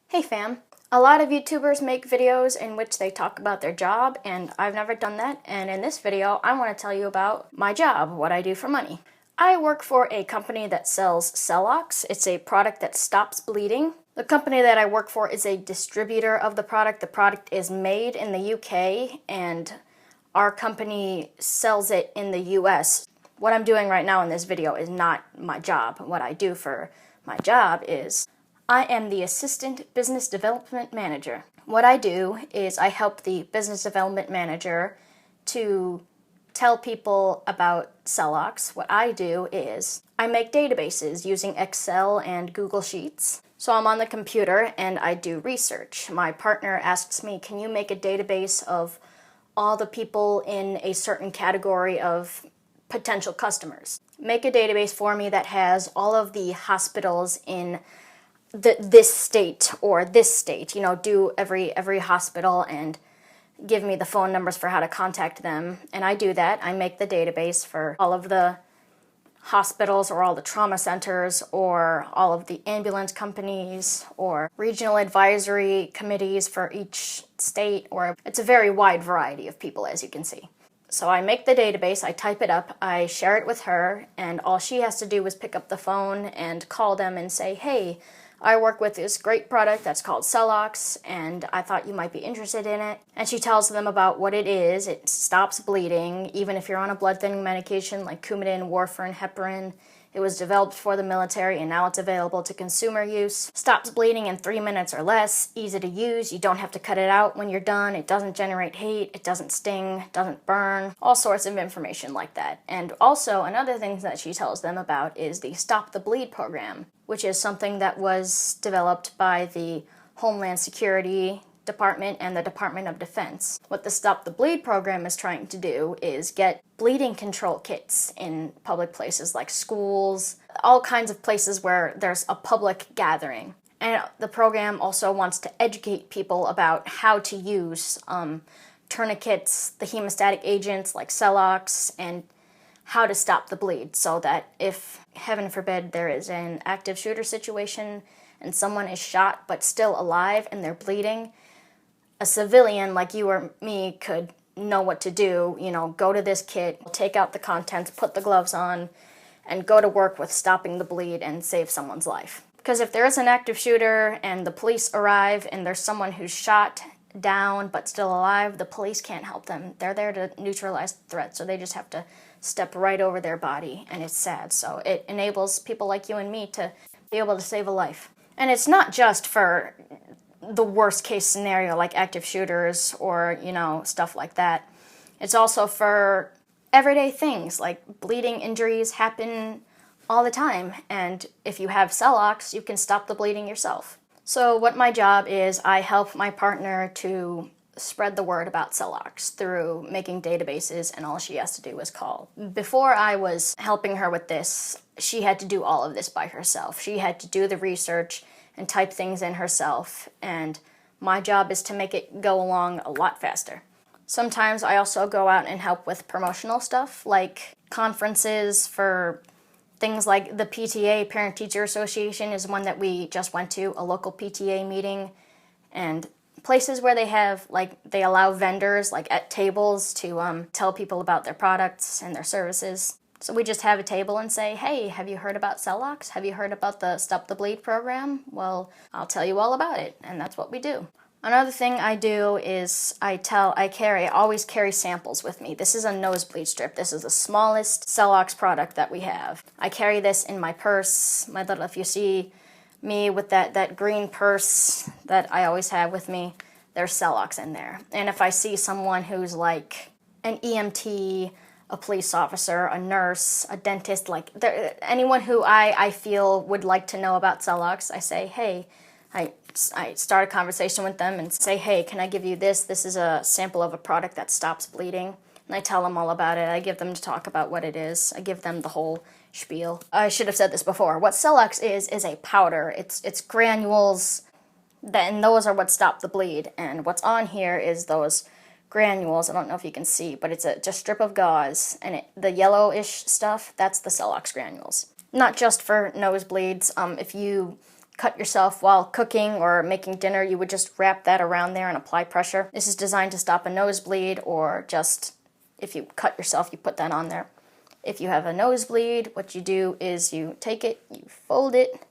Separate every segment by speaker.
Speaker 1: Hey fam! A lot of YouTubers make videos in which they talk about their job, and I've never done that, and in this video I want to tell you about my job, what I do for money. I work for a company that sells Celox. It's a product that stops bleeding. The company that I work for is a distributor of the product. The product is made in the UK, and our company sells it in the US. What I'm doing right now in this video is not my job. What I do for my job is I am the Assistant Business Development Manager. What I do is I help the Business Development Manager to tell people about Celox. What I do is I make databases using Excel and Google Sheets. So I'm on the computer and I do research. My partner asks me, can you make a database of all the people in a certain category of potential customers? Make a database for me that has all of the hospitals in this state or this state, do every hospital and give me the phone numbers for how to contact them. And I do that. I make the database for all of the hospitals or all the trauma centers or all of the ambulance companies or regional advisory committees for each state, or it's a very wide variety of people, as you can see. So I make the database, I type it up, I share it with her, and all she has to do is pick up the phone and call them and say, hey, I work with this great product that's called Celox, and I thought you might be interested in it. And she tells them about what it is. It stops bleeding, even if you're on a blood thinning medication like Coumadin, warfarin, heparin. It was developed for the military, and now it's available to consumer use. Stops bleeding in 3 minutes or less, easy to use. You don't have to cut it out when you're done. It doesn't generate heat, it doesn't sting, doesn't burn, all sorts of information like that. And also, another thing that she tells them about is the Stop the Bleed program, which is something that was developed by the Homeland Security Department and the Department of Defense. What the Stop the Bleed program is trying to do is get bleeding control kits in public places like schools, all kinds of places where there's a public gathering. And the program also wants to educate people about how to use tourniquets, the hemostatic agents like Celox, and how to stop the bleed, so that if, heaven forbid, there is an active shooter situation and someone is shot but still alive and they're bleeding, a civilian like you or me could know what to do, go to this kit, take out the contents, put the gloves on, and go to work with stopping the bleed and save someone's life. Because if there is an active shooter and the police arrive and there's someone who's shot down but still alive, the police can't help them. They're there to neutralize the threat, so they just have to step right over their body, and it's sad. So it enables people like you and me to be able to save a life. And it's not just for the worst case scenario like active shooters or, stuff like that. It's also for everyday things like bleeding injuries happen all the time, and if you have Celox, you can stop the bleeding yourself. So what my job is, I help my partner to spread the word about Celox through making databases, and all she has to do is call. Before I was helping her with this, she had to do all of this by herself. She had to do the research and type things in herself, and my job is to make it go along a lot faster. Sometimes I also go out and help with promotional stuff, like conferences for things like the PTA, Parent Teacher Association, is one that we just went to, a local PTA meeting, and places where they allow vendors at tables to tell people about their products and their services. So we just have a table and say, hey, have you heard about Celox? Have you heard about the Stop the Bleed program? Well, I'll tell you all about it, and that's what we do. Another thing I do is I always carry samples with me. This is a nosebleed strip. This is the smallest Celox product that we have. I carry this in my purse, if you see me with that green purse that I always have with me, there's Celox in there. And if I see someone who's like an EMT, a police officer, a nurse, a dentist, anyone who I feel would like to know about Celox, I say, hey, I start a conversation with them and say, hey, can I give you this? This is a sample of a product that stops bleeding. And I tell them all about it. I give them to talk about what it is. I give them the whole spiel. I should have said this before. What Celox is a powder. It's granules, and those are what stop the bleed. And what's on here is those granules. I don't know if you can see, but it's just a strip of gauze, and the yellowish stuff, that's the Celox granules. Not just for nosebleeds. If you cut yourself while cooking or making dinner, you would just wrap that around there and apply pressure. This is designed to stop a nosebleed, or just if you cut yourself, you put that on there. If you have a nosebleed, what you do is you take it, you fold it,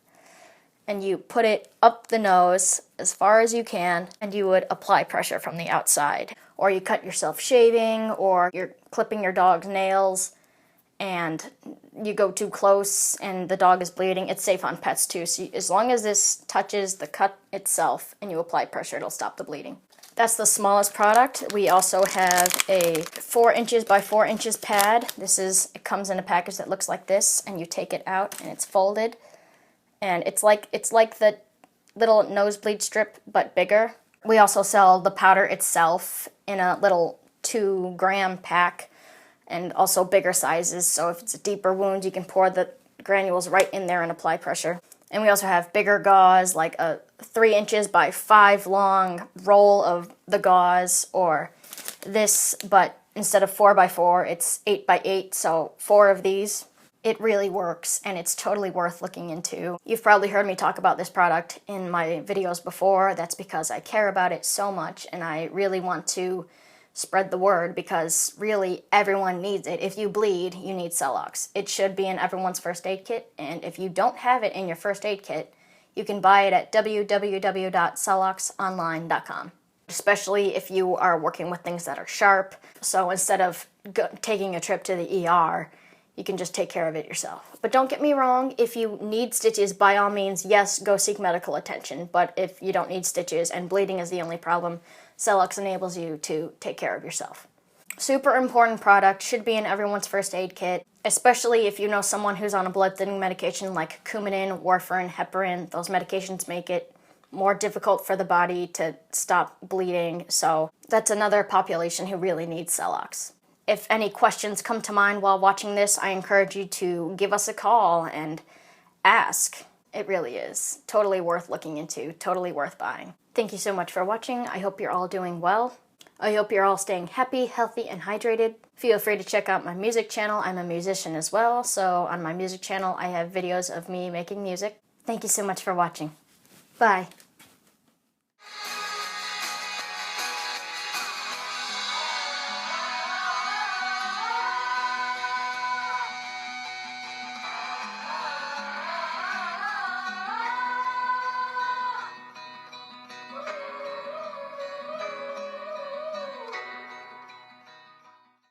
Speaker 1: and you put it up the nose as far as you can, and you would apply pressure from the outside. Or you cut yourself shaving, or you're clipping your dog's nails, and you go too close and the dog is bleeding. It's safe on pets too. So as long as this touches the cut itself and you apply pressure, it'll stop the bleeding. That's the smallest product. We also have a 4 inches by 4 inches pad. It comes in a package that looks like this, and you take it out and it's folded. And it's like the little nosebleed strip, but bigger. We also sell the powder itself in a little 2-gram pack, and also bigger sizes, so if it's a deeper wound, you can pour the granules right in there and apply pressure. And we also have bigger gauze, like a 3 inches by 5 long roll of the gauze, or this, but instead of 4 by 4, it's 8 by 8, so 4 of these. It really works, and it's totally worth looking into. You've probably heard me talk about this product in my videos before. That's because I care about it so much, and I really want to spread the word, because really everyone needs it. If you bleed, you need Celox. It should be in everyone's first aid kit, and if you don't have it in your first aid kit, you can buy it at www.celoxonline.com. Especially if you are working with things that are sharp. So instead of taking a trip to the ER, you can just take care of it yourself. But don't get me wrong, if you need stitches, by all means, yes, go seek medical attention. But if you don't need stitches and bleeding is the only problem, Celox enables you to take care of yourself. Super important product, should be in everyone's first aid kit, especially if you know someone who's on a blood thinning medication like Coumadin, warfarin, heparin. Those medications make it more difficult for the body to stop bleeding, so that's another population who really needs Celox. If any questions come to mind while watching this, I encourage you to give us a call and ask. It really is totally worth looking into, totally worth buying. Thank you so much for watching. I hope you're all doing well. I hope you're all staying happy, healthy, and hydrated. Feel free to check out my music channel. I'm a musician as well, so on my music channel I have videos of me making music. Thank you so much for watching. Bye.